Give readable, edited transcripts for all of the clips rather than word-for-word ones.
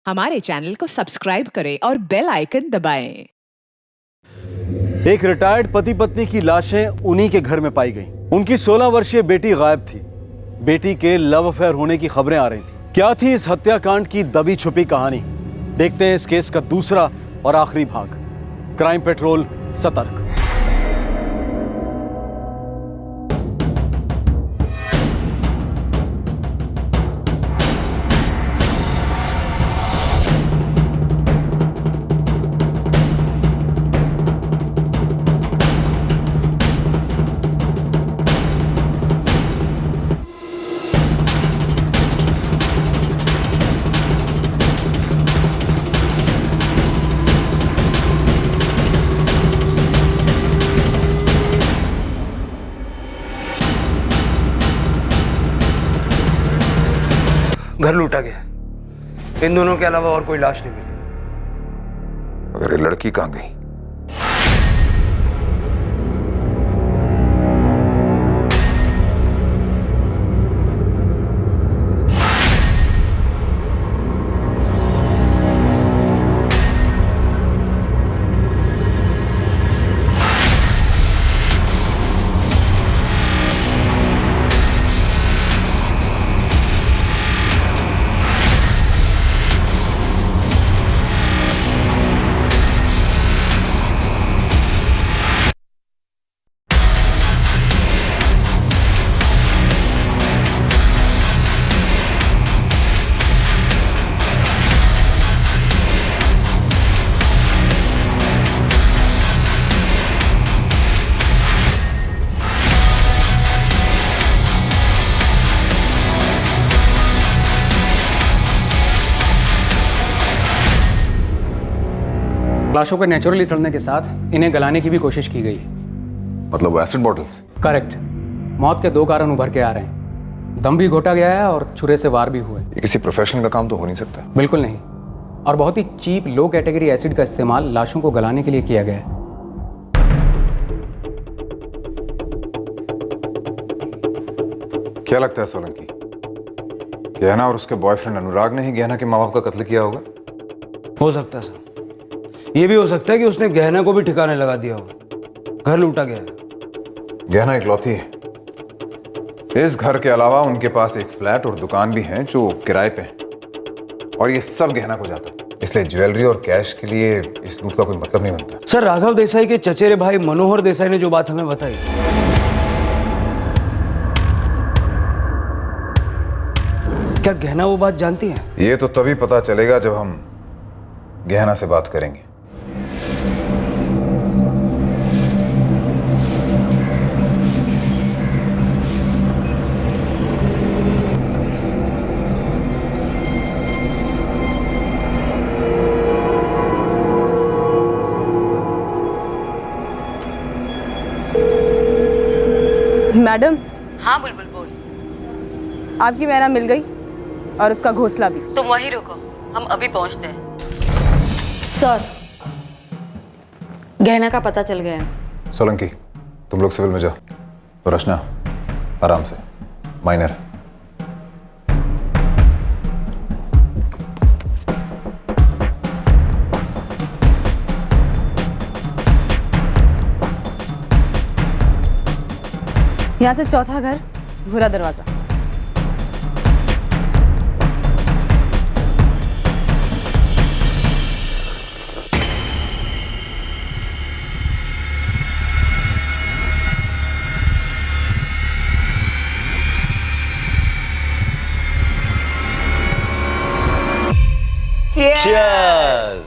हमारे चैनल को सब्सक्राइब करें और बेल आइकन दबाएं। एक रिटायर्ड पति पत्नी की लाशें उन्हीं के घर में पाई गईं। उनकी 16 वर्षीय बेटी गायब थी। बेटी के लव अफेयर होने की खबरें आ रही थी। क्या थी इस हत्याकांड की दबी छुपी कहानी? देखते हैं इस केस का दूसरा और आखिरी भाग। क्राइम पेट्रोल सतर्क। घर लूटा गया। इन दोनों के अलावा और कोई लाश नहीं मिली। अगर ये लड़की कहां गई? लाशों के नेचुरली सड़ने के साथ इन्हें गलाने की भी कोशिश की गई। मतलब वो एसिड बॉटल्स? करेक्ट। मौत के 2 कारण उभर के आ रहे हैं। दम भी घोटा गया है और छुरे से वार भी हुए। ये किसी प्रोफेशनल का काम तो हो नहीं सकता। बिल्कुल नहीं। और बहुत ही चीप लो कैटेगरी एसिड का इस्तेमाल लाशों को गलाने के लिए किया गया है। क्या लगता है सोलंकी, गहना और उसके बॉयफ्रेंड अनुराग ने ही गहना के माँ बाप का कत्ल किया होगा? हो सकता है सर। ये भी हो सकता है कि उसने गहना को भी ठिकाने लगा दिया हो। घर लूटा गया है। गहना इकलौती है। इस घर के अलावा उनके पास एक फ्लैट और दुकान भी है जो किराए पे है, और ये सब गहना को जाता है। इसलिए ज्वेलरी और कैश के लिए इस लूट का कोई मतलब नहीं बनता। सर, राघव देसाई के चचेरे भाई मनोहर देसाई ने जो बात हमें बताई, क्या गहना वो बात जानती है? ये तो तभी पता चलेगा जब हम गहना से बात करेंगे। मैडम। हाँ बुलबुल बोल। आपकी मैना मिल गई और उसका घोंसला भी। तुम वहीं रुको, हम अभी पहुंचते हैं। सर, गहना का पता चल गया है। सोलंकी, तुम लोग सिविल में जाओ। तो रचना, आराम से, माइनर। यहाँ से चौथा घर, भूरा दरवाजा। Cheers!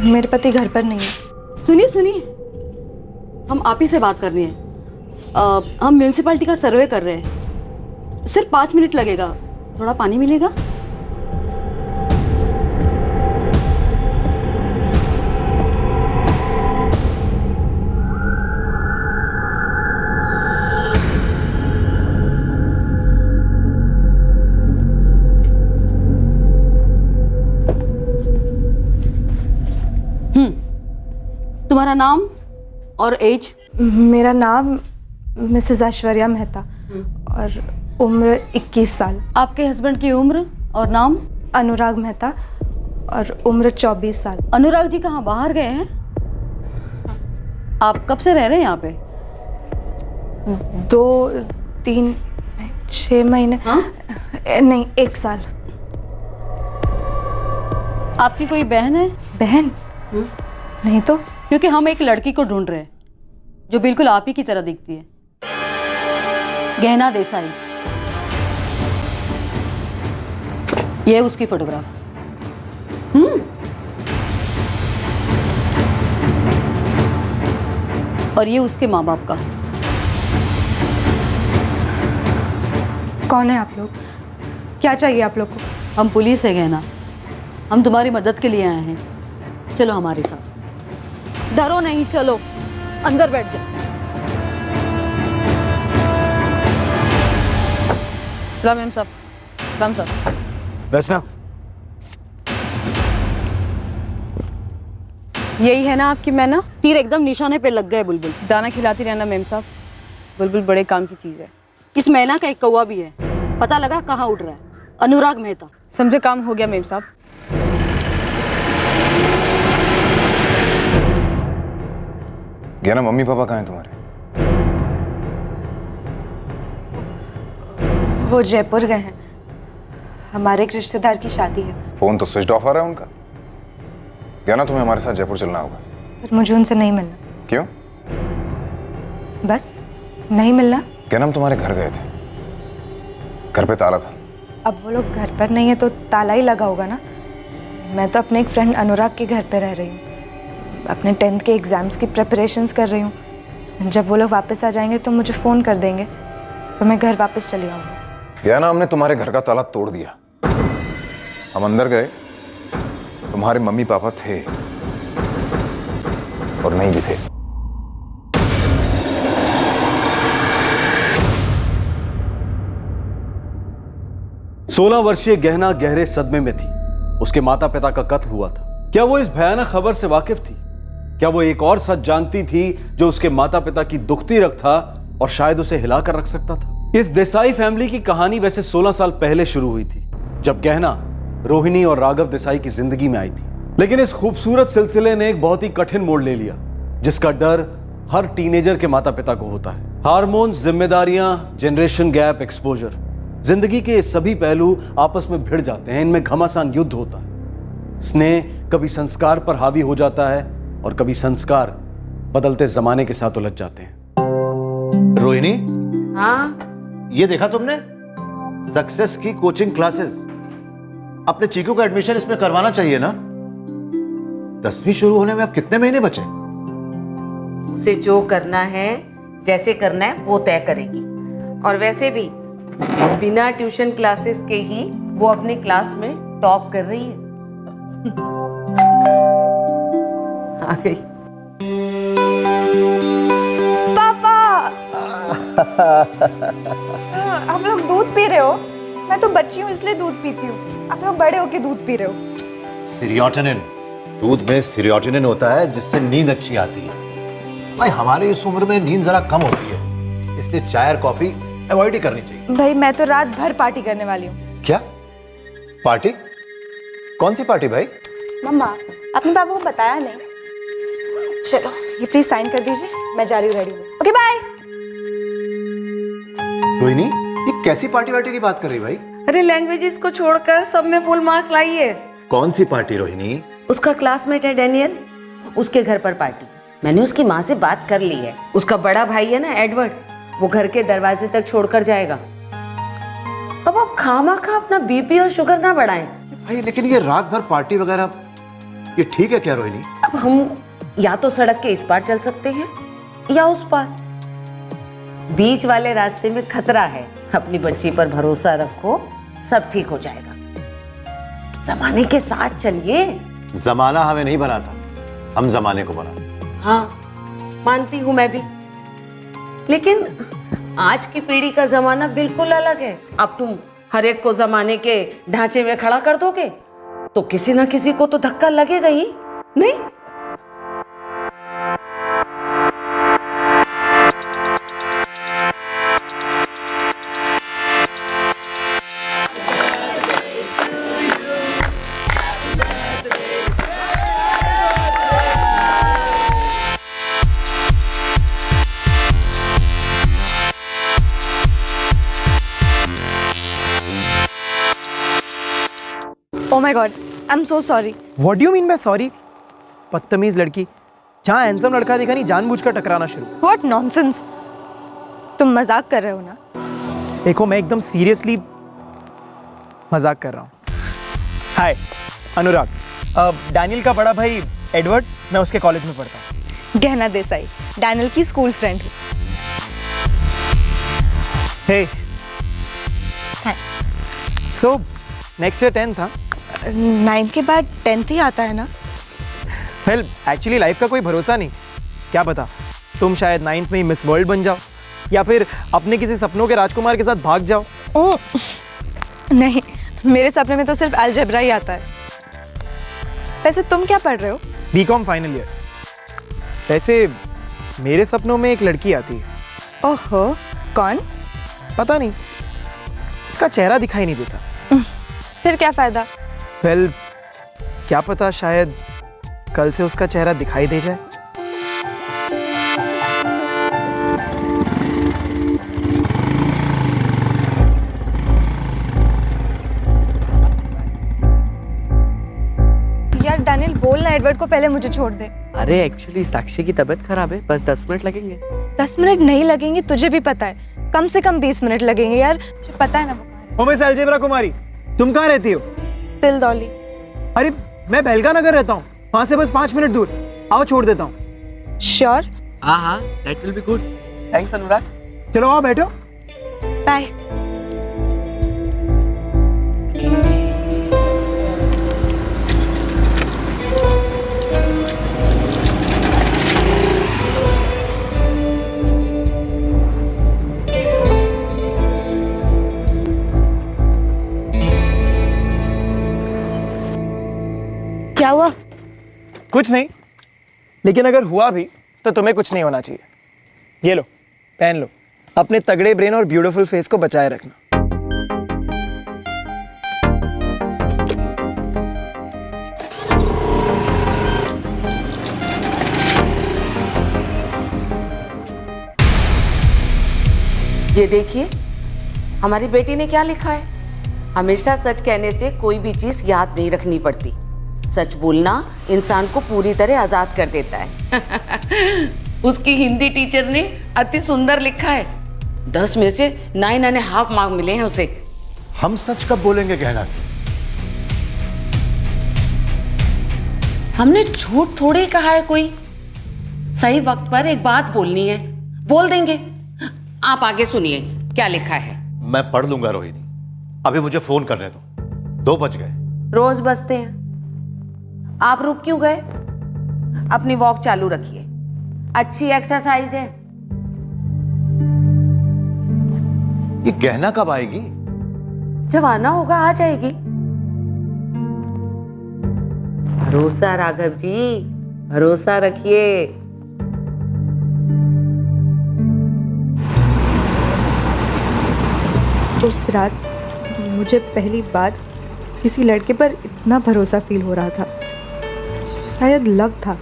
मेरे पति घर पर नहीं है। सुनिए सुनिए, हम आप ही से बात करनी है। हम म्यूनिसिपैलिटी का सर्वे कर रहे हैं, सिर्फ 5 मिनट लगेगा। थोड़ा पानी मिलेगा? तुम्हारा नाम और एज? मेरा नाम मिसेस ऐश्वर्या मेहता और उम्र 21 साल। आपके हस्बैंड की उम्र और नाम? अनुराग मेहता और उम्र 24 साल। अनुराग जी कहाँ बाहर गए हैं? आप कब से रह रहे हैं यहाँ पे? 2, 3, 6 महीने। हाँ? नहीं, 1 साल। आपकी कोई बहन है? बहन? नहीं तो। क्योंकि हम एक लड़की को ढूंढ रहे हैं जो बिल्कुल आप ही की तरह दिखती है। गहना देसाई, ये है उसकी फोटोग्राफ। और ये उसके माँ बाप का। कौन है आप लोग? क्या चाहिए आप लोग को? हम पुलिस है गहना, हम तुम्हारी मदद के लिए आए हैं। चलो हमारे साथ, डरो नहीं, चलो अंदर बैठ जाओ। सलाम मैम साहब। सलाम साहब। रचना, यही है ना आपकी मैना? तीर एकदम निशाने पे लग गए बुलबुल। दाना खिलाती रहना मैम साहब, बुलबुल बड़े काम की चीज़ है। इस मैना का एक कौवा भी है, पता लगा कहाँ उड़ रहा है। अनुराग मेहता। समझे, काम हो गया मैम साहब। गहना, मम्मी पापा कहाँ हैं तुम्हारे? वो जयपुर गए हैं, हमारे एक रिश्तेदार की शादी है। फोन तो स्विच ऑफ आ रहा है उनका। गहना, तुम्हें हमारे साथ जयपुर चलना होगा। पर मुझे उनसे नहीं मिलना। क्यों? बस नहीं मिलना। गहना, हम तुम्हारे घर गए थे, घर पे ताला था। अब वो लोग घर पर नहीं है तो ताला ही लगा होगा ना। मैं तो अपने एक फ्रेंड अनुराग के घर पे रह रही हूँ, अपने 10th के एग्ज़ाम्स की प्रिपरेशंस कर रही हूँ। जब वो लोग वापस आ जाएंगे तो मुझे फ़ोन कर देंगे तो मैं घर वापस चली आऊँगी। गहना, हमने तुम्हारे घर का ताला तोड़ दिया। हम अंदर गए, तुम्हारे मम्मी पापा थे और नहीं भी थे। सोलह वर्षीय गहना गहरे सदमे में थी। उसके माता पिता का कत्ल हुआ था। क्या वो इस भयानक खबर से वाकिफ थी? क्या वो एक और सच जानती थी जो उसके माता पिता की दुखती रख था और शायद उसे हिलाकर रख सकता था? इस देसाई फैमिली की कहानी वैसे 16 साल पहले शुरू हुई थी, जब गहना रोहिणी और राघव देसाई की जिंदगी में आई थी। लेकिन इस खूबसूरत सिलसिले ने एक बहुत ही कठिन मोड़ ले लिया, जिसका डर हर टीनेजर के माता पिता को होता है। हार्मोन्स, जिम्मेदारियां, जनरेशन गैप, एक्सपोजर, जिंदगी के सभी पहलू आपस में भिड़ जाते हैं। इनमें घमासान युद्ध होता है। स्नेह कभी संस्कार पर हावी हो जाता है और कभी संस्कार बदलते जमाने के साथ उलझ जाते हैं। रोहिणी, हाँ ये देखा तुमने? सक्सेस की कोचिंग क्लासेस। अपने चीकू का एडमिशन इसमें करवाना चाहिए ना। 10वीं शुरू होने में अब कितने महीने बचे? उसे जो करना है, जैसे करना है वो तय करेगी। और वैसे भी बिना ट्यूशन क्लासेस के ही वो अपने क्लास में टॉप कर रही है। आ गई। पापा, आप लोग दूध पी रहे हो? मैं तो बच्ची हूँ इसलिए दूध पीती हूँ। आप लोग बड़े होके दूध पी रहे हो। सीरियोटिनिन, दूध में सीरियोटिनिन होता है जिससे नींद अच्छी आती है। भाई हमारी इस उम्र में नींद जरा कम होती है, इसलिए चाय और कॉफी अवॉइड ही करनी चाहिए। भाई मैं तो रात भर पार्टी करने वाली हूँ। क्या पार्टी? कौन सी पार्टी भाई? मम्मा, अपने पापा को बताया नहीं। चलो ये प्लीज साइन कर दीजिए, मैं जा रही हूँ रेडी हूँ। Okay bye. रोहिणी, ये कैसी पार्टी वार्टी की बात कर रही भाई? अरे लैंग्वेजेस को छोड़कर सब में फुल मार्क्स लाइए। कौन सी पार्टी रोहिणी? उसका क्लासमेट है डेनियल, उसके घर पर पार्टी। मैंने उसकी माँ से बात कर ली है। उसका बड़ा भाई है ना एडवर्ड, वो घर के दरवाजे तक छोड़कर जाएगा। अब आप खामा खा अपना बीपी और शुगर ना बढ़ाएं। भाई लेकिन ये रात भर पार्टी वगैरह ये ठीक है क्या रोहिणी? अब हम या तो सड़क के इस पार चल सकते हैं या उस पार। बीच वाले रास्ते में खतरा है। अपनी बच्ची पर भरोसा रखो, सब ठीक हो जाएगा। जमाने के साथ चलिए। जमाना हमें नहीं बनाता, हम जमाने को बनाते। हाँ, मानती हूं मैं भी, लेकिन आज की पीढ़ी का जमाना बिल्कुल अलग है। अब तुम हर एक को जमाने के ढांचे में खड़ा कर दोगे तो किसी ना किसी को तो धक्का लगेगा ही, नहीं? Oh my God, I'm so sorry. What do you mean by sorry? बदतमीज लड़की, जहाँ हैंडसम लड़का देखा नहीं जानबूझकर टकराना शुरू। What nonsense? तुम मजाक कर रहे हो ना? देखो मैं एकदम सीरियसली मजाक कर रहा हूँ। हाय अनुराग, डैनियल का बड़ा भाई एडवर्ड, मैं उसके कॉलेज में पढ़ता हूँ। गहना देसाई, डैनियल की स्कूल फ्रेंड हूँ। हे सो नेक्स्ट ईयर 10th था। 9th के बाद 10th ही आता है ना? वेल एक्चुअली लाइफ का कोई भरोसा नहीं, क्या पता तुम शायद 9th में ही मिस वर्ल्ड बन जाओ या फिर अपने किसी सपनों के राजकुमार के साथ भाग जाओ। नहीं, मेरे सपने में तो सिर्फ अलजेब्रा ही आता है। वैसे तुम क्या पढ़ रहे हो? B Com final year. वैसे मेरे सपनों में एक लड़की आती है। ओहो, कौन? पता नहीं, उसका चेहरा दिखाई नहीं देता। फिर क्या फायदा? वेल क्या पता शायद कल से उसका चेहरा दिखाई दे जाए। यार डैनियल बोल ना एडवर्ड को पहले मुझे छोड़ दे। अरे एक्चुअली साक्षी की तबीयत खराब है, बस 10 मिनट लगेंगे। 10 मिनट नहीं लगेंगे, तुझे भी पता है। कम से कम 20 मिनट लगेंगे यार, मुझे पता है ना। मिस अलजेब्रा कुमारी, तुम कहाँ रहती हो? तिलदौली। अरे मैं बेलका नगर रहता हूँ, वहाँ से बस 5 मिनट दूर। आओ छोड़ देता हूँ। श्योर? हाँ, that will be good. Thanks Anurag. चलो आओ बैठो। बाय। क्या हुआ? कुछ नहीं, लेकिन अगर हुआ भी तो तुम्हें कुछ नहीं होना चाहिए। ये लो, पहन लो। अपने तगड़े ब्रेन और ब्यूटीफुल फेस को बचाए रखना। ये देखिए, हमारी बेटी ने क्या लिखा है। हमेशा सच कहने से कोई भी चीज याद नहीं रखनी पड़ती। सच बोलना इंसान को पूरी तरह आजाद कर देता है। उसकी हिंदी टीचर ने अति सुंदर लिखा है। 10 में से 9.5 मार्क मिले हैं उसे। हम सच कब बोलेंगे गहना से? हमने झूठ थोड़े ही कहा है कोई। सही वक्त पर एक बात बोलनी है, बोल देंगे। आप आगे सुनिए क्या लिखा है। मैं पढ़ लूंगा रोहिणी, अभी मुझे फोन करने दो। 2 बज गए। रोज बजते हैं, आप रुक क्यों गए? अपनी वॉक चालू रखिए, अच्छी एक्सरसाइज है। ये गहना कब आएगी? जब आना होगा आ जाएगी। भरोसा राघव जी, भरोसा रखिए। उस रात मुझे पहली बार किसी लड़के पर इतना भरोसा फील हो रहा था, शायद लव था।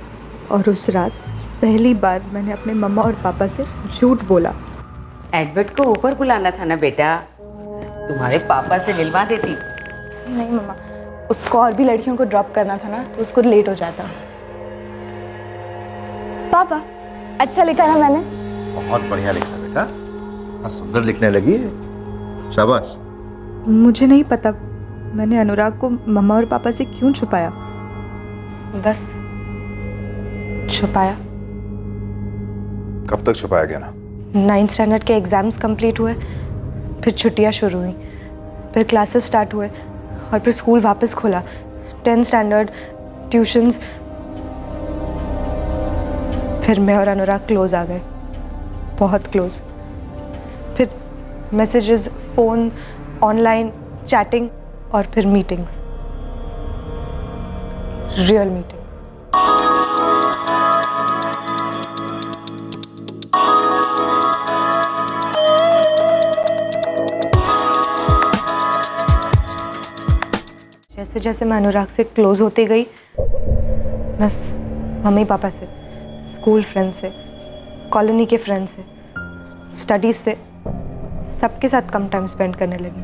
और उस रात पहली बार मैंने अपने मम्मा और पापा से झूठ बोला। एडवर्ड को ऊपर बुलाना था ना बेटा, तुम्हारे पापा से मिलवा देती। नहीं मम्मा, उसको और भी लड़कियों को ड्रॉप करना था ना, तो उसको लेट हो जाता। पापा अच्छा लिखा ना मैंने? बहुत बढ़िया लिखा बेटा, बहुत सुंदर लिखने लगी है, शाबाश। मुझे नहीं पता मैंने अनुराग को मम्मा और पापा से क्यों छुपाया। बस छुपाया। कब तक छुपाया गया ना? 9th स्टैंडर्ड के एग्ज़ाम्स कंप्लीट हुए, फिर छुट्टियां शुरू हुई, फिर क्लासेस स्टार्ट हुए और फिर स्कूल वापस खुला। 10th स्टैंडर्ड, ट्यूशन्स, फिर मैं और अनुराग क्लोज आ गए, बहुत क्लोज। फिर मैसेजेस, फ़ोन, ऑनलाइन चैटिंग और फिर मीटिंग्स, रियल मीटिंग्स। जैसे जैसे मैं अनुराग से क्लोज होती गई, बस मम्मी पापा से, स्कूल फ्रेंड से, कॉलोनी के फ्रेंड से, स्टडीज़ से, सबके साथ कम टाइम स्पेंड करने लगी।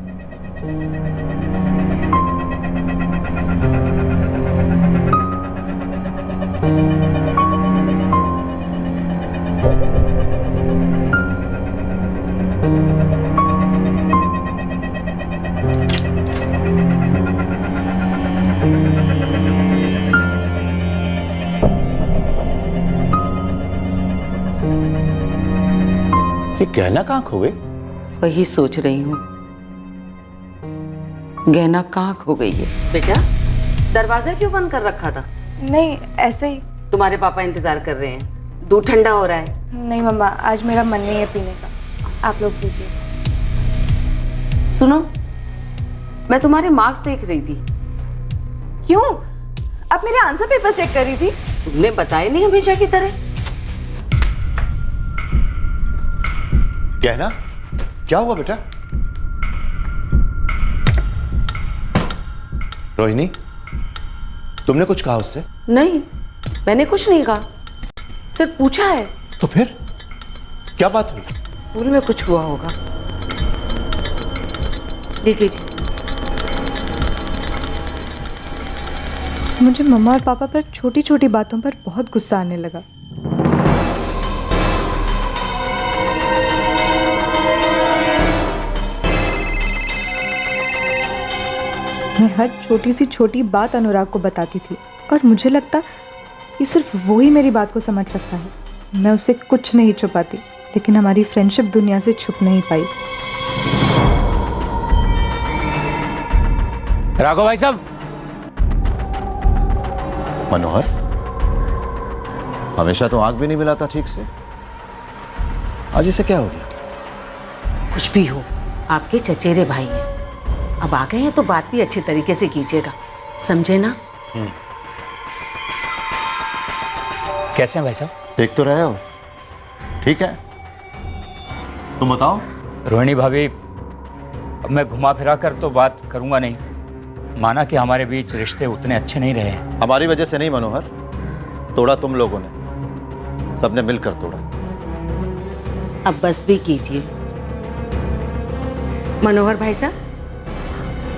ये गहना कहाँ खो गई? वही सोच रही हूँ, गहना कहाँ खो गई है। बेटा, दरवाजा क्यों बंद कर रखा था? नहीं, ऐसे ही। तुम्हारे पापा इंतजार कर रहे हैं, दूध ठंडा हो रहा है। नहीं मम्मा, आज मेरा मन नहीं है पीने का, आप लोग पीजिए। सुनो, मैं तुम्हारे मार्क्स देख रही थी। क्यों? आप मेरे आंसर पेपर चेक कर रही थी? तुमने बताया नहीं हमेशा की तरह। गहना क्या हुआ बेटा? रोहिणी, तुमने कुछ कहा उससे? नहीं, मैंने कुछ नहीं कहा, सिर्फ पूछा है। तो फिर क्या बात हुई? स्कूल में कुछ हुआ होगा। लीजिए जी। मुझे मम्मा और पापा पर छोटी छोटी बातों पर बहुत गुस्सा आने लगा। मैं हर छोटी सी छोटी बात अनुराग को बताती थी और मुझे लगता कि सिर्फ वो ही मेरी बात को समझ सकता है। मैं उससे कुछ नहीं छुपाती, लेकिन हमारी फ्रेंडशिप दुनिया से छुप नहीं पाई। राघव भाई साहब। मनोहर, हमेशा तो आंख भी नहीं मिलाता ठीक से, आज इसे क्या हो गया? कुछ भी हो, आपके चचेरे भाई हैं। अब आ गए हैं तो बात भी अच्छे तरीके से कीजिएगा, समझे ना? कैसे हैं भाई साहब? देख तो रहे हो, ठीक है? तुम बताओ। रोहिणी भाभी, अब मैं घुमा फिरा कर तो बात करूंगा नहीं। माना कि हमारे बीच रिश्ते उतने अच्छे नहीं रहे हैं। हमारी वजह से नहीं मनोहर, तोड़ा तुम लोगों ने, सबने मिलकर तोड़ा। अब बस भी कीजिए। मनोहर भाई साहब,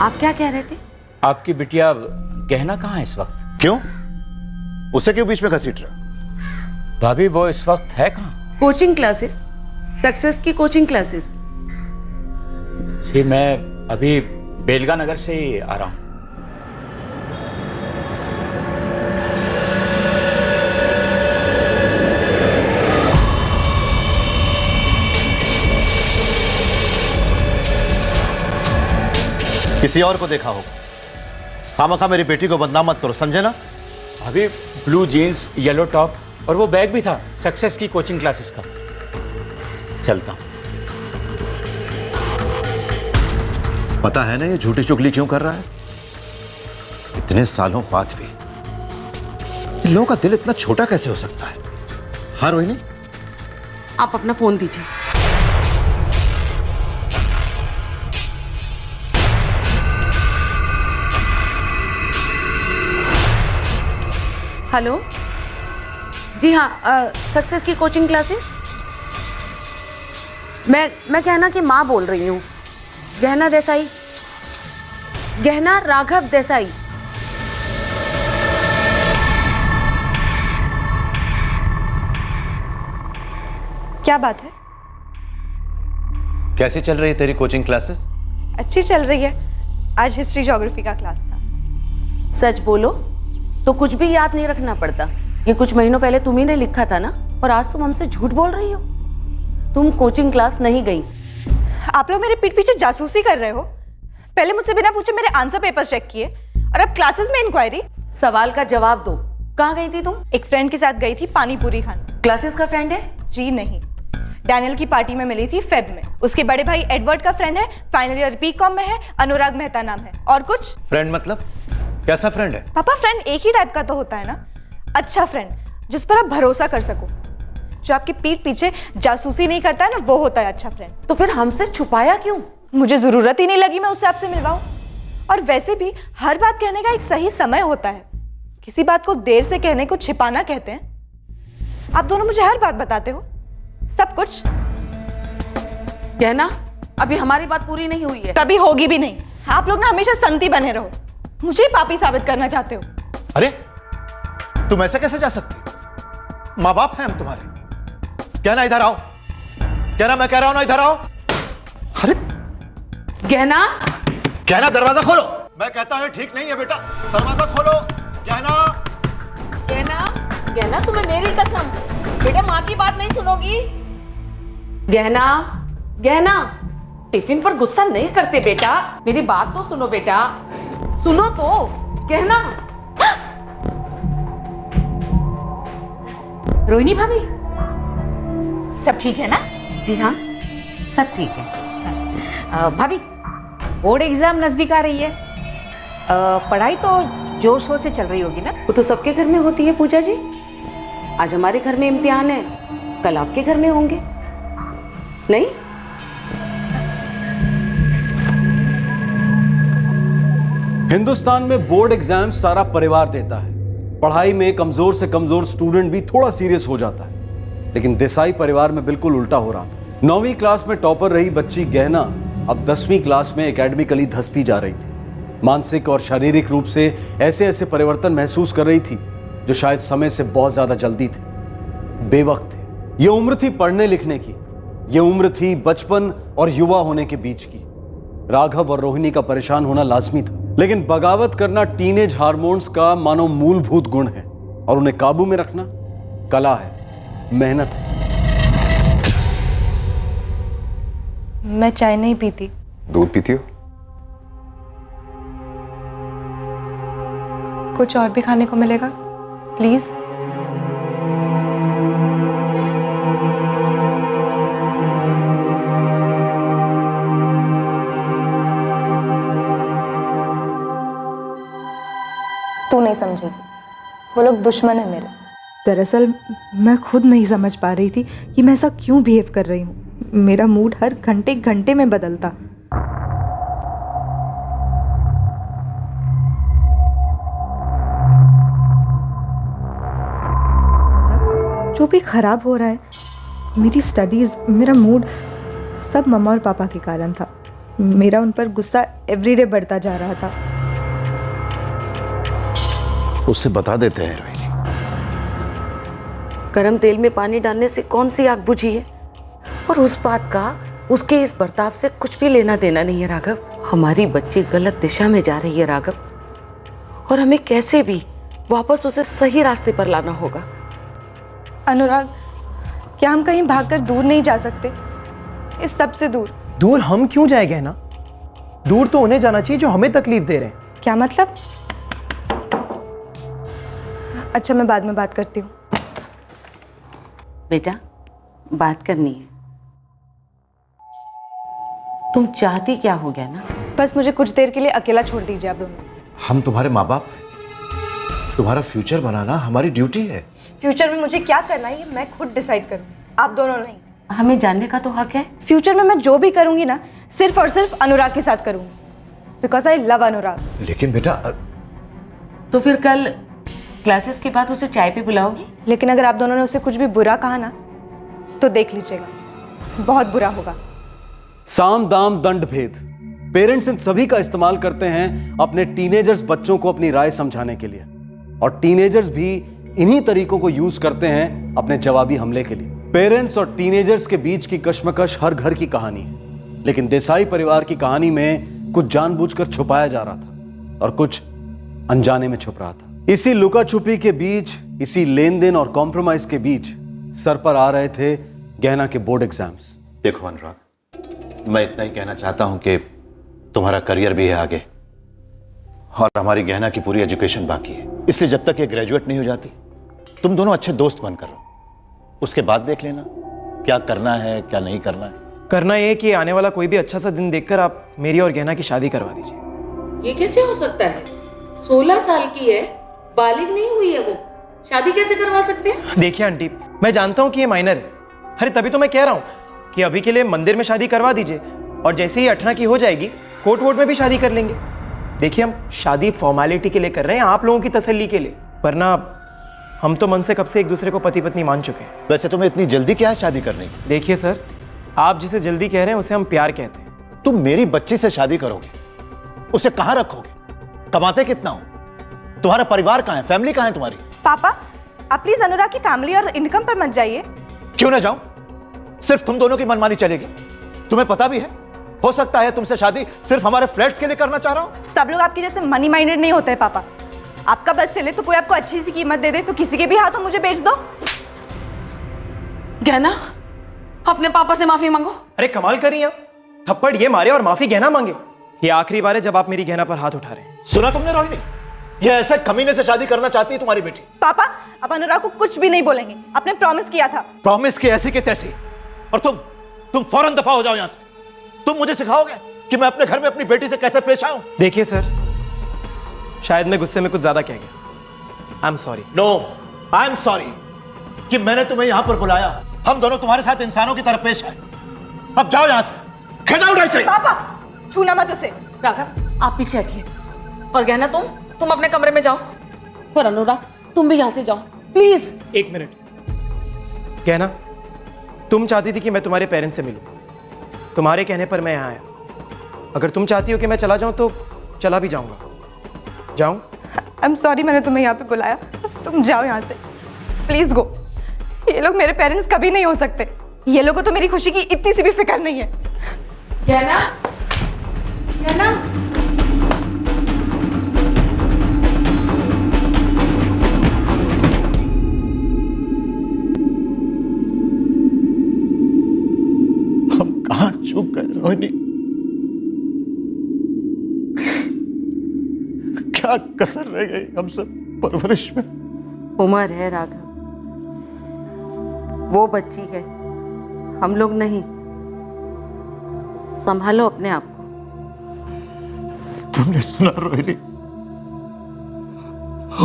आप क्या कह रहे थे? आपकी बिटिया गहना कहाँ है इस वक्त? क्यों? उसे क्यों बीच में घसीट रहा? भाभी, वो इस वक्त है कहाँ? कोचिंग क्लासेस, सक्सेस की कोचिंग क्लासेस। जी, मैं अभी बेलगा नगर से ही आ रहा हूँ। किसी और को देखा होगा, खामखा मेरी बेटी को बदनाम मत करो, समझे ना? अभी ब्लू जीन्स, येलो टॉप और वो बैग भी था सक्सेस की कोचिंग क्लासेस का। चलता हूं। पता है ना ये झूठी चुगली क्यों कर रहा है? इतने सालों बाद भी इन लोगों का दिल इतना छोटा कैसे हो सकता है? हाँ रोहिणी, आप अपना फोन दीजिए। हेलो जी हाँ, सक्सेस की कोचिंग क्लासेस। मैं गहना की माँ बोल रही हूँ। गहना देसाई, गहना राघव देसाई। क्या बात है? कैसी चल रही है तेरी कोचिंग क्लासेस? अच्छी चल रही है। आज हिस्ट्री ज्योग्राफी का क्लास था। सच बोलो, तो कुछ भी याद नहीं रखना पड़ता। ये कुछ महीनों पहले तुम ही ने लिखा था ना, और आज तुम हमसे झूठ बोल रही हो। तुम कोचिंग क्लास नहीं गई। आप लोग मेरे पीठ पीछे जासूसी कर रहे हो। पहले मुझसे बिना पूछे मेरे आंसर पेपर्स चेक किए और अब क्लासेस में इंक्वायरी। सवाल का जवाब दो। कहाँ गई थी तुम? एक फ्रेंड के साथ गई थी पानी पूरी खाने। क्लासेस का फ्रेंड है? जी नहीं, डैनियल की पार्टी में मिली थी फेब में। उसके बड़े भाई एडवर्ड का फ्रेंड है, फाइनल ईयर बीकॉम में है, अनुराग मेहता नाम है। और कुछ? फ्रेंड मतलब कैसा फ्रेंड है? पापा फ्रेंड एक ही टाइप का तो होता है ना, अच्छा फ्रेंड जिस पर आप भरोसा कर सको, जो आपके पीठ पीछे जासूसी नहीं करता है ना, वो होता है अच्छा फ्रेंड। तो फिर हमसे छुपाया क्यों? मुझे जरूरत ही नहीं लगी मैं उससे आपसे मिलवाऊं। और वैसे भी हर बात कहने का एक सही समय होता है। किसी बात को देर से कहने को छिपाना कहते हैं। आप दोनों मुझे हर बात बताते हो, सब कुछ। कहना अभी हमारी बात पूरी नहीं हुई है। कभी होगी भी नहीं। आप लोग ना हमेशा संती बने रहो, मुझे पापी साबित करना चाहते हो। अरे तुम ऐसे कैसे जा सकती? माँ बाप हैं हम तुम्हारे। कहना इधर आओ। कहना मैं कह रहा हूं ना, इधर आओ। अरे कहना, कहना दरवाजा खोलो। मैं कहता हूं ठीक नहीं है बेटा, दरवाजा खोलो। कहना, कहना, कहना तुम्हें मेरी कसम, बेटा माँ की बात नहीं सुनोगी। गहना, गहना, टिफिन पर गुस्सा नहीं करते बेटा, मेरी बात तो सुनो बेटा, सुनो तो। कहना। रोहिणी भाभी, सब ठीक है ना? जी हाँ, सब ठीक है। भाभी, बोर्ड एग्जाम नजदीक आ रही है, पढ़ाई तो जोर शोर से चल रही होगी ना? वो तो सबके घर में होती है पूजा जी। आज हमारे घर में इम्तिहान है, कल आपके घर में होंगे, नहीं? हिंदुस्तान में बोर्ड एग्जाम सारा परिवार देता है। पढ़ाई में कमजोर से कमजोर स्टूडेंट भी थोड़ा सीरियस हो जाता है, लेकिन देसाई परिवार में बिल्कुल उल्टा हो रहा था। 9वीं क्लास में टॉपर रही बच्ची गहना अब 10वीं क्लास में एकेडमिकली धंसती जा रही थी। मानसिक और शारीरिक रूप से ऐसे ऐसे परिवर्तन महसूस कर रही थी जो शायद समय से बहुत ज्यादा जल्दी थे, बेवक्त थे। ये उम्र थी पढ़ने लिखने की, ये उम्र थी बचपन और युवा होने के बीच की। राघव और रोहिणी का परेशान होना लाजमी था, लेकिन बगावत करना टीनेज हार्मोन्स का मानो मूलभूत गुण है, और उन्हें काबू में रखना कला है, मेहनत है। मैं चाय नहीं पीती। दूध पीती हो? कुछ और भी खाने को मिलेगा प्लीज? तू नहीं समझेगी, वो लोग दुश्मन है मेरे। दरअसल मैं खुद नहीं समझ पा रही थी कि मैं ऐसा क्यों बिहेव कर रही हूँ। मेरा मूड हर घंटे घंटे में बदलता। जो भी खराब हो रहा है, मेरी स्टडीज, मेरा मूड, सब मम्मा और पापा के कारण था। मेरा उन पर गुस्सा एवरीडे बढ़ता जा रहा था। उससे बता देते हैं रोहिणी। गरम तेल में पानी डालने से कौन सी आग बुझी है, और उस बात का उसके इस बर्ताव से कुछ भी लेना देना नहीं है राघव। हमारी बच्ची गलत दिशा में जा रही है राघव, और हमें कैसे भी वापस उसे सही रास्ते पर लाना होगा। अनुराग, क्या हम कहीं भागकर दूर नहीं जा सकते? इस सब से दूर। दूर हम क्यों जाए गहना? दूर तो उन्हें जाना चाहिए जो हमें तकलीफ दे रहे हैं। क्या मतलब? अच्छा, मैं बाद में बात करती हूँ। बेटा, बात करनी है। तुम चाहती क्या हो गया ना? बस मुझे कुछ देर के लिए अकेला छोड़ दीजिए आप दोनों। हम तुम्हारे माँ बाप हैं, तुम्हारा फ्यूचर बनाना हमारी ड्यूटी है। फ्यूचर में मुझे क्या करना है ये मैं खुद डिसाइड करूँ, आप दोनों नहीं। हमें जानने का तो हक है। फ्यूचर में मैं जो भी करूंगी ना, सिर्फ और सिर्फ अनुराग के साथ करूंगी, बिकॉज आई लव अनुराग। लेकिन बेटा तो फिर कल क्लासेस के बाद उसे चाय पे बुलाओगी? लेकिन अगर आप दोनों ने उसे कुछ भी बुरा कहा ना, तो देख लीजिएगा, बहुत बुरा होगा। साम दाम दंड भेद, पेरेंट्स इन सभी का इस्तेमाल करते हैं अपने टीनेजर्स बच्चों को अपनी राय समझाने के लिए, और टीनेजर्स भी इन्हीं तरीकों को यूज करते हैं अपने जवाबी हमले के लिए। पेरेंट्स और टीनेजर्स के बीच की कश्मकश हर घर की कहानी है, लेकिन देसाई परिवार की कहानी में कुछ जानबूझकर छुपाया जा रहा था और कुछ अनजाने में छुप रहा था। इसी लुका छुपी के बीच, इसी लेन देन और कॉम्प्रोमाइज के बीच सर पर आ रहे थे गहना के बोर्ड एग्जाम्स। देखो अनुराग, मैं इतना ही कहना चाहता हूं कि तुम्हारा करियर भी है आगे और हमारी गहना की पूरी एजुकेशन बाकी है। इसलिए जब तक ये ग्रेजुएट नहीं हो जाती, तुम दोनों अच्छे दोस्त बनकर रहो। उसके बाद देख लेना क्या करना है क्या नहीं करना है। करना ये कि आने वाला कोई भी अच्छा सा दिन देखकर आप मेरी और गहना की शादी करवा दीजिए। ये कैसे हो सकता है? 16 साल की है, बालिग नहीं हुई है वो, शादी कैसे करवा सकते हैं? देखिए आंटी, मैं जानता हूँ कि ये माइनर है, अरे तभी तो मैं कह रहा हूँ कि अभी के लिए मंदिर में शादी करवा दीजिए और जैसे ही 18 की हो जाएगी कोर्ट वोर्ट में भी शादी कर लेंगे। देखिए हम शादी फॉर्मेलिटी के लिए कर रहे हैं, आप लोगों की तसल्ली के लिए, वरना हम तो मन से कब से एक दूसरे को पति पत्नी मान चुके हैं। वैसे तुम्हें इतनी जल्दी क्या है शादी करने की? देखिए सर, आप जिसे जल्दी कह रहे हैं उसे हम प्यार कहते हैं। तुम मेरी बच्ची से शादी करोगे, उसे कहां रखोगे? कमाते कितना हो? तुम्हारा परिवार कहां है? फैमिली कहां है तुम्हारी? पापा, आप प्लीज अनुराग की फैमिली और इनकम पर मत जाइए। क्यों ना जाऊं? सिर्फ तुम दोनों की मनमानी चलेगी? तुम्हें पता भी है, हो सकता है तुमसे शादी सिर्फ हमारे फ्लैट्स के लिए करना चाह रहा हूं। सब लोग आपके जैसे मनी माइंडेड नहीं होते पापा। आपका बस चले तो कोई आपको अच्छी सी कीमत दे दे तो किसी के भी हाथों मुझे बेच दो। गहना, अपने पापा से माफी मांगो। अरे कमाल कर रही हैं आप, थप्पड़ ये मारे और माफी गहना मांगे। ये आखिरी बार है जब आप मेरी गहना पर हाथ उठा रहे हैं। सुना तुमने रोहिणी? ये ऐसे कमीने से शादी करना चाहती है तुम्हारी बेटी। पापा, आप अनुराग को कुछ भी नहीं बोलेंगे, आपने प्रॉमिस किया था। प्रॉमिस की ऐसी के तैसी, और तुम फौरन दफा हो जाओ यहां से। तुम मुझे सिखाओगे कि मैं अपने घर में अपनी बेटी से कैसे पेश आऊं? देखिए सर, शायद मैं गुस्से में कुछ ज्यादा कह गया। I am sorry. No, I am sorry कि मैंने तुम्हें यहां पर बुलाया। हम दोनों तुम्हारे साथ इंसानों की तरह पेश आए। अब जाओ यहां से, गेट आउट ऐसे। पापा, छूना मत उसे। राघव, आप पीछे हटिए और गहना तुम अपने कमरे में जाओ और अनुराग तुम भी यहां से जाओ प्लीज। एक मिनट, गहना, तुम चाहती थी कि मैं तुम्हारे पेरेंट्स से मिलूं, तुम्हारे कहने पर मैं यहाँ आया। अगर तुम चाहती हो कि मैं चला जाऊं तो चला भी जाऊंगा। जाऊं? आई एम सॉरी, मैंने तुम्हें यहाँ पे बुलाया। तुम जाओ यहाँ से, प्लीज गो। ये लोग मेरे पेरेंट्स कभी नहीं हो सकते। ये लोगों को तो मेरी खुशी की इतनी सी भी फिक्र नहीं है। गहना, गहना, हम कहां चूक गए रोहिणी? क्या कसर रह गई हम सब परवरिश में? उम्र है राघव, वो बच्ची है, हम लोग नहीं। संभालो अपने आप को। तुमने सुना रोहिणी,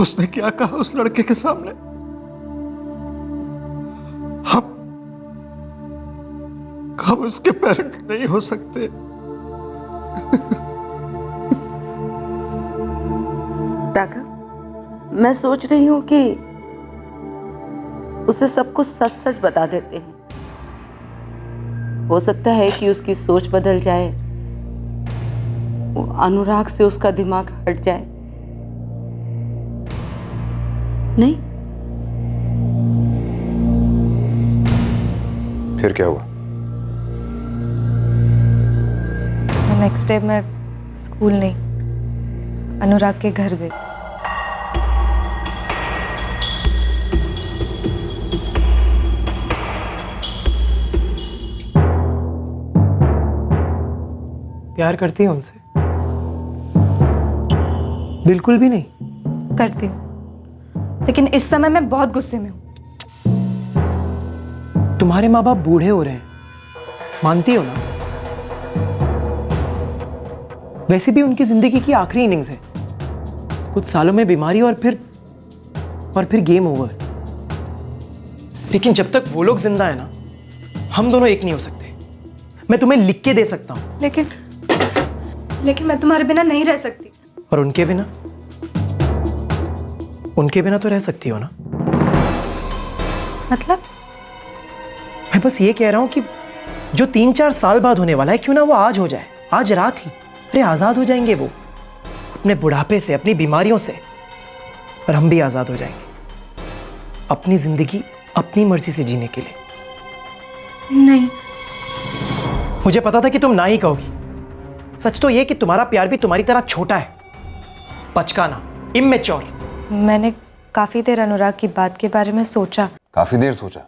उसने क्या कहा उस लड़के के सामने? हम उसके पेरेंट्स नहीं हो सकते। राघव, मैं सोच रही हूं कि उसे सब कुछ सच सच बता देते हैं। हो सकता है कि उसकी सोच बदल जाए, वो अनुराग से उसका दिमाग हट जाए। नहीं? फिर क्या हुआ? नेक्स्ट डे मैं स्कूल नहीं, अनुराग के घर गई। प्यार करती हूँ उनसे? बिल्कुल भी नहीं। करती हूँ, लेकिन इस समय मैं बहुत गुस्से में हूँ। तुम्हारे माँ बाप बूढ़े हो रहे हैं, मानती हो ना? वैसे भी उनकी जिंदगी की आखिरी इनिंग्स है, कुछ सालों में बीमारी और फिर गेम ओवर। लेकिन जब तक वो लोग जिंदा है ना, हम दोनों एक नहीं हो सकते। मैं तुम्हें लिख के दे सकता हूं, लेकिन मैं तुम्हारे बिना नहीं रह सकती। और उनके बिना तो रह सकती हो ना? मतलब? मैं बस ये कह रहा हूं कि जो 3-4 साल बाद होने वाला है, क्यों ना वो आज हो जाए, आज रात ही। अरे आजाद हो जाएंगे वो अपने बुढ़ापे से, अपनी बीमारियों से, और हम भी आजाद हो जाएंगे अपनी जिंदगी अपनी मर्जी से जीने के लिए। नहीं, मुझे पता था कि तुम ना ही कहोगी। सच तो ये कि तुम्हारा प्यार भी तुम्हारी तरह छोटा है, बचकाना, इमेच्योर, मैंने काफ़ी देर अनुराग की बात के बारे में सोचा। काफी देर सोचा?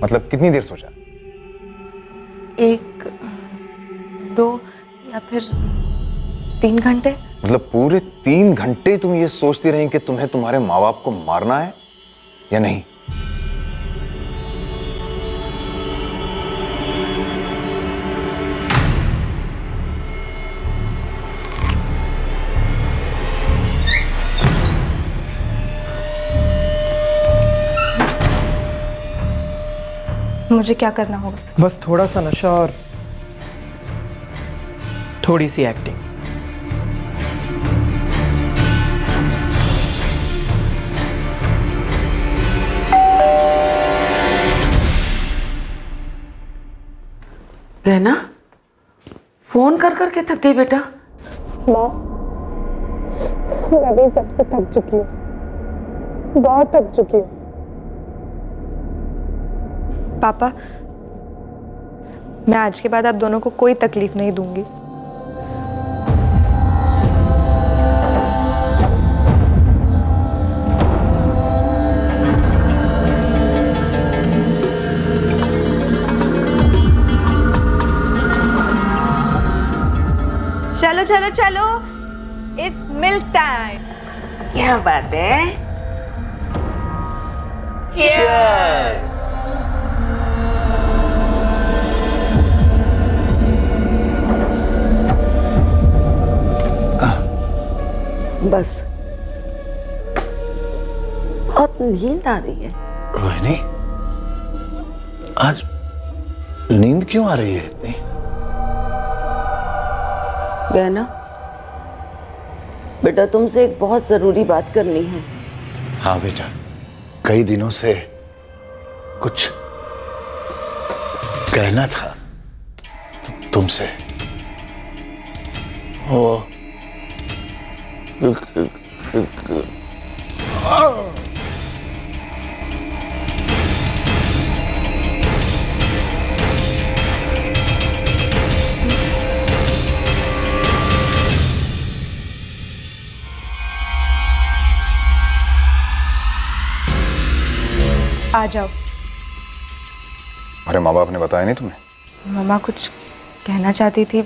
मतलब कितनी देर सोचा? 1, 2 या फिर 3 घंटे। मतलब पूरे 3 घंटे तुम ये सोचती रही कि तुम्हें तुम्हारे माँ बाप को मारना है या नहीं? मुझे क्या करना होगा? बस थोड़ा सा नशा और थोड़ी सी एक्टिंग। रहना, फोन कर करके थक गई बेटा? माँ, मैं भी सबसे थक चुकी हूँ, बहुत थक चुकी हूँ। पापा, मैं आज के बाद आप दोनों को कोई तकलीफ नहीं दूंगी। चलो चलो चलो, इट्स मिल्क टाइम। क्या बात है? Cheers! बस, बहुत नींद आ रही है। रोहिणी, आज नींद क्यों आ रही है इतनी? गहना, बेटा तुमसे एक बहुत जरूरी बात करनी है। हाँ बेटा, कई दिनों से कुछ कहना था तुमसे। वो आ जाओ। अरे माँ बाप ने बताया नहीं तुम्हें? मम्मा कुछ कहना चाहती थी,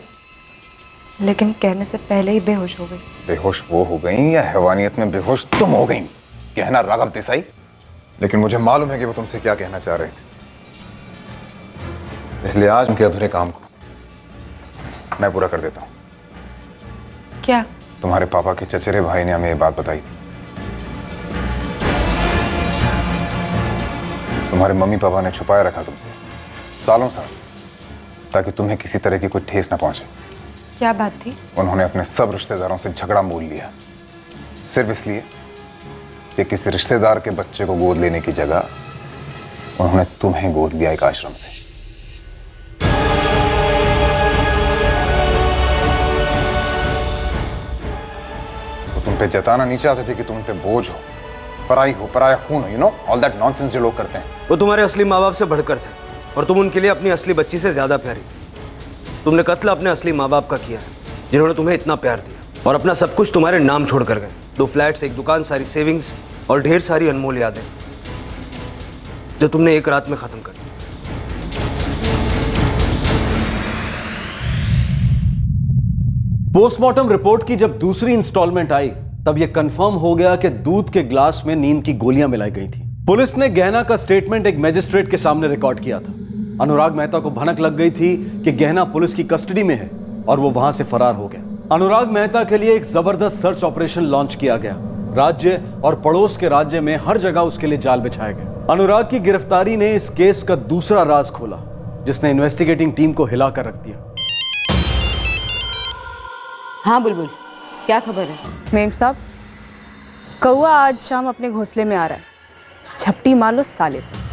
लेकिन कहने से पहले ही बेहोश हो गई। बेहोश वो हो गई या हैवानियत में बेहोश तुम हो गई? कहना राघव देसाई। लेकिन मुझे मालूम है कि वो तुमसे क्या कहना चाह रहे थे, इसलिए आज उनके अधूरे काम को मैं पूरा कर देता हूँ। क्या? तुम्हारे पापा के चचेरे भाई ने हमें ये बात बताई थी। तुम्हारे मम्मी पापा ने छुपाए रखा तुमसे सालों साल, ताकि तुम्हें किसी तरह की कोई ठेस ना पहुंचे। क्या बात थी? उन्होंने अपने सब रिश्तेदारों से झगड़ा मोल लिया, सिर्फ इसलिए कि किसी रिश्तेदार के बच्चे को गोद लेने की जगह उन्होंने तुम्हें गोद लिया एक आश्रम से। तो तुम पे जताना नहीं चाहते थे कि तुम पे बोझ हो, पराई हो, पराया खून हो, you know all that nonsense जो लोग करते हैं। वो तुम्हारे असली माँ बाप से बढ़कर थे और तुम उनके लिए अपनी असली बच्ची से ज्यादा प्यारी। तुमने कत्ल अपने असली माँ बाप का किया है, जिन्होंने तुम्हें इतना प्यार दिया, और अपना सब कुछ तुम्हारे नाम छोड़ कर गए। 2 फ्लैट्स, एक दुकान, सारी सेविंग्स और ढेर सारी अनमोल यादें, जो तुमने एक रात में खत्म कर दी। पोस्टमार्टम रिपोर्ट की जब दूसरी इंस्टॉलमेंट आई, तब यह कंफर्म हो गया कि दूध के ग्लास में नींद की गोलियां मिलाई गई थी। पुलिस ने गहना का स्टेटमेंट एक मजिस्ट्रेट के सामने रिकॉर्ड किया था। अनुराग मेहता को भनक लग गई थी कि गहना पुलिस की कस्टडी में है और वो वहां से फरार हो गया। अनुराग मेहता के लिए एक जबरदस्त सर्च ऑपरेशन लॉन्च किया गया। राज्य और पड़ोस के राज्य में हर जगह उसके लिए जाल बिछाए गए। अनुराग की गिरफ्तारी ने इस केस का दूसरा राज खोला, जिसने इन्वेस्टिगेटिंग टीम को हिलाकर रख दिया। हाँ बुलबुल, क्या खबर है? मेम साहब, कौआ आज शाम अपने घोंसले में आ रहा है, झपटी मार लो साले पे।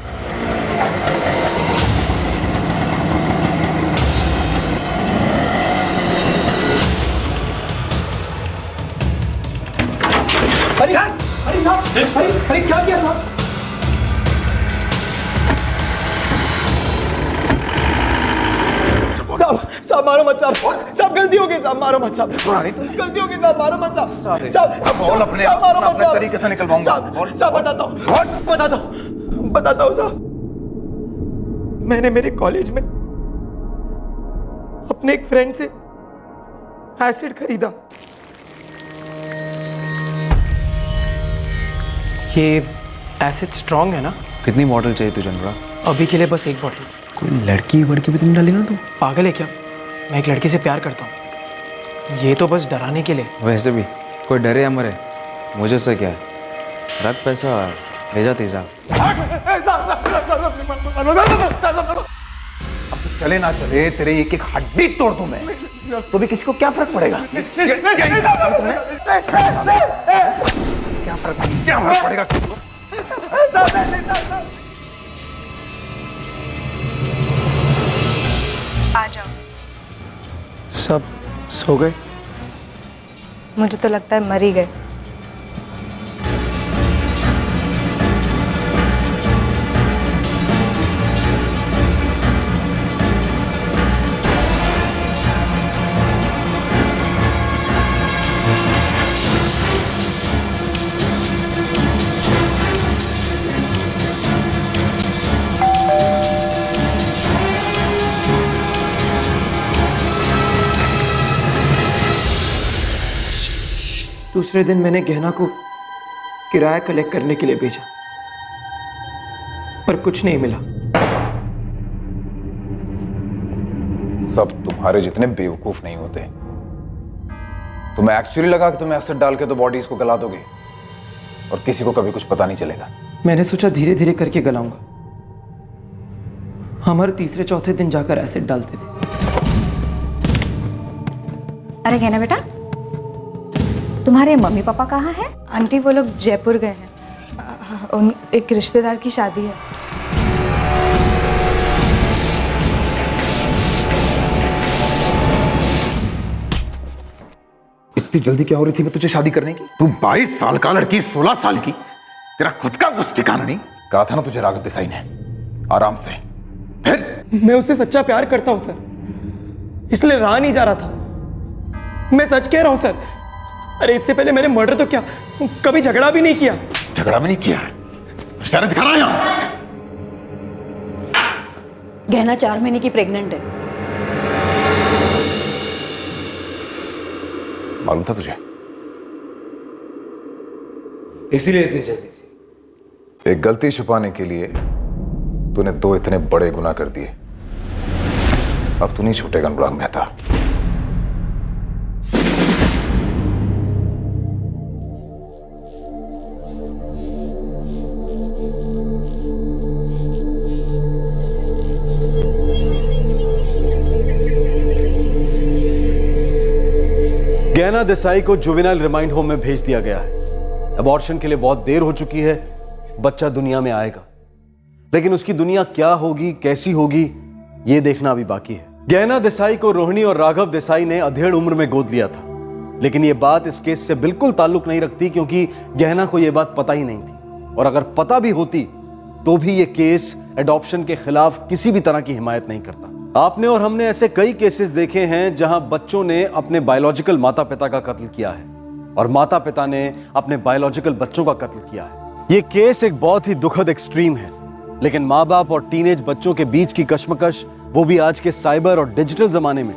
अरे साहब, अरे क्या किया साहब? साहब मारो मत साहब, साहब गलती हो गई साहब, मारो मत साहब, गलती हो गई साहब, मारो मत साहब, साहब बोल अपने साहब मारो मत साहब, तरीके से निकलवाऊंगा। साहब बताता हूँ साहब, मैंने मेरे कॉलेज में अपने एक फ्रेंड से एसिड खरीदा। ये एसिड स्ट्रॉन्ग है ना? कितनी बॉटल चाहिए तुझे अनुराग? अभी के लिए बस एक बॉटल। कोई लड़की भी तुम डालेगा ना? तू पागल है क्या? मैं एक लड़की से प्यार करता हूँ, ये तो बस डराने के लिए। वैसे भी कोई डरे या मरे, मुझे से क्या है? रख पैसा ले जाती साहब। चले ना चले, तेरे एक एक हड्डी तोड़ दूं मैं, तो भी किसी को क्या फर्क पड़ेगा? क्या फर्क पड़ेगा किसी को? आ जाओ। सब सो गए? मुझे तो लगता है मर ही गए। दूसरे दिन मैंने गहना को किराया कलेक्ट करने के लिए भेजा, पर कुछ नहीं मिला। सब तुम्हारे जितने बेवकूफ नहीं होते। तुम्हें एक्चुअली लगा कि तुम्हें एसिड डाल के तो बॉडीज को गला दोगे और किसी को कभी कुछ पता नहीं चलेगा। मैंने सोचा धीरे धीरे करके गलाऊंगा। हम हर तीसरे चौथे दिन जाकर एसिड डालते थे। अरे कहना बेटा, तुम्हारे मम्मी पापा कहाँ हैं? आंटी वो लोग जयपुर गए हैं, उन एक रिश्तेदार की शादी है। इतनी जल्दी क्या हो रही थी मैं तुझे शादी करने की? तू 22 साल का, लड़की 16 साल की, तेरा खुद का कुछ ठिकाना नहीं। कहा था ना तुझे राघव देसाई ने, आराम से। फिर मैं उससे सच्चा प्यार करता हूं सर, इसलिए रहा नहीं जा रहा था। मैं सच कह रहा हूं सर। अरे इससे पहले मैंने मर्डर तो क्या, कभी झगड़ा भी नहीं किया। झगड़ा भी नहीं किया? शर्त दिखा रहा है। गहना 4 महीने की प्रेग्नेंट है। मालूम था तुझे? इसीलिए इतनी जल्दी थी। एक गलती छुपाने के लिए तूने 2 इतने बड़े गुनाह कर दिए। अब तू नहीं छूटेगा अनुराग मेहता। गहना देसाई को जुवेनाइल रिमाइंड होम में भेज दिया गया है। अबॉर्शन के लिए बहुत देर हो चुकी है, बच्चा दुनिया में आएगा, लेकिन उसकी दुनिया क्या होगी, कैसी होगी, यह देखना अभी बाकी है। गहना देसाई को रोहिणी और राघव देसाई ने अधेड़ उम्र में गोद लिया था, लेकिन यह बात इस केस से बिल्कुल ताल्लुक नहीं रखती, क्योंकि गहना को यह बात पता ही नहीं थी, और अगर पता भी होती तो भी यह केस एडॉप्शन के खिलाफ किसी भी तरह की हिमायत नहीं करता। आपने और हमने ऐसे कई केसेस देखे हैं जहां बच्चों ने अपने बायोलॉजिकल माता पिता का कत्ल किया है और माता पिता ने अपने बायोलॉजिकल बच्चों का कत्ल किया है। यह केस एक बहुत ही दुखद एक्सट्रीम है, लेकिन माँ बाप और टीनेज बच्चों के बीच की कश्मकश, वो भी आज के साइबर और डिजिटल जमाने में,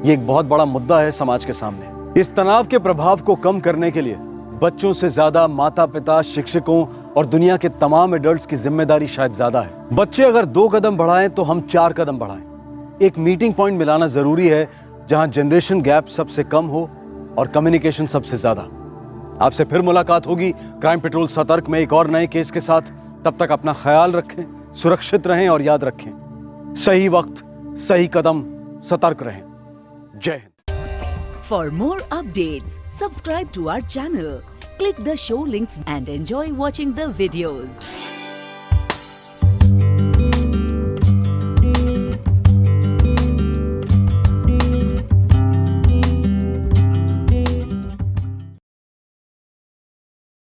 ये एक बहुत बड़ा मुद्दा है समाज के सामने। इस तनाव के प्रभाव को कम करने के लिए बच्चों से ज्यादा माता पिता, शिक्षकों और दुनिया के तमाम एडल्ट्स की जिम्मेदारी शायद ज्यादा है। बच्चे अगर 2 कदम बढ़ाएं तो हम 4 कदम बढ़ाएं। एक मीटिंग पॉइंट मिलाना जरूरी है जहां जनरेशन गैप सबसे कम हो और कम्युनिकेशन सबसे ज्यादा। आपसे फिर मुलाकात होगी क्राइम पेट्रोल सतर्क में एक और नए केस के साथ। तब तक अपना ख्याल रखें, सुरक्षित रहें और याद रखें, सही वक्त सही कदम, सतर्क रहें। Jai Hind. For more updates subscribe to our channel, click the show links and enjoy watching the videos.